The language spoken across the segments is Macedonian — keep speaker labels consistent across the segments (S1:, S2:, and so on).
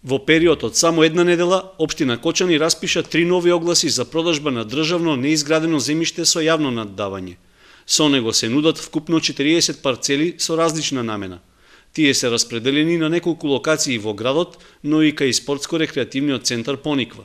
S1: Во период од само една недела, општина Кочани распиша 3 нови огласи за продажба на државно неизградено земјиште со јавно наддавање. Со него се нудат вкупно 40 парцели со различна намена. Тие се распределени на неколку локации во градот, но и кај спортско-рекреативниот центар Пониква.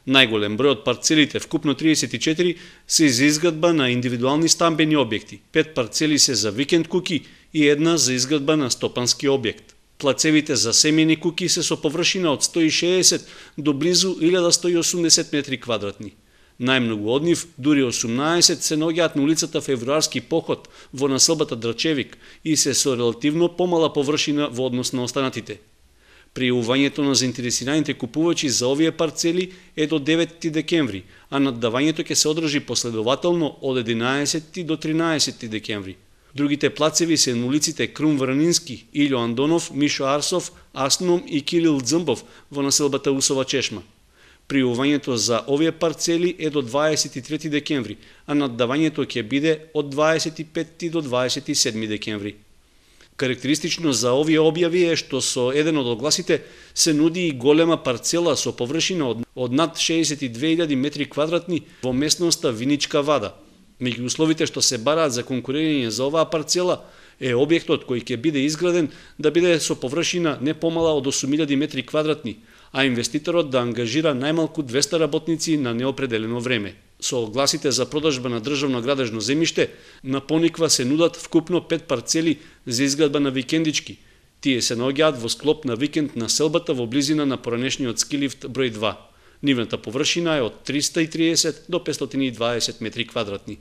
S1: Најголем број од парцелите, вкупно 34, се за изградба на индивидуални стамбени објекти, 5 парцели се за викенд куќи и една за изградба на стопански објект. Плацевите за семејни куќи се со површина од 160 до близу 1180 метри квадратни. Најмногу од нив, дури 18, се наоѓаат на улицата Февруарски поход во населбата Драчевик и се со релативно помала површина во однос на останатите. Пријавувањето на заинтересираните купувачи за овие парцели е до 9 декември, а наддавањето ќе се одржи последователно од 11 до 13 декември. Другите плацеви се на улиците Крум Вранински, Илјо Андонов, Мишо Арсов, Асном и Кирил Дзмбов во населбата Усова Чешма. Пријавувањето за овие парцели е до 23 декември, а наддавањето ќе биде од 25 до 27 декември. Карактеристично за овие објави е што со еден од огласите се нуди и голема парцела со површина од над 62.000 метри квадратни во местноста Виничка Вада. Меѓу условите што се бараат за конкурирање за оваа парцела е објектот кој ќе биде изграден да биде со површина не помала од 8.000 метри квадратни, а инвеститорот да ангажира најмалку 200 работници на неопределено време. Со огласите за продажба на државно градежно земјиште, на Пониква се нудат вкупно 5 парцели за изградба на викендички. Тие се наоѓаат во склоп на викенд на селбата во близина на поранешниот скилифт број 2. Нивната површина е од 330 до 520 метри квадратни.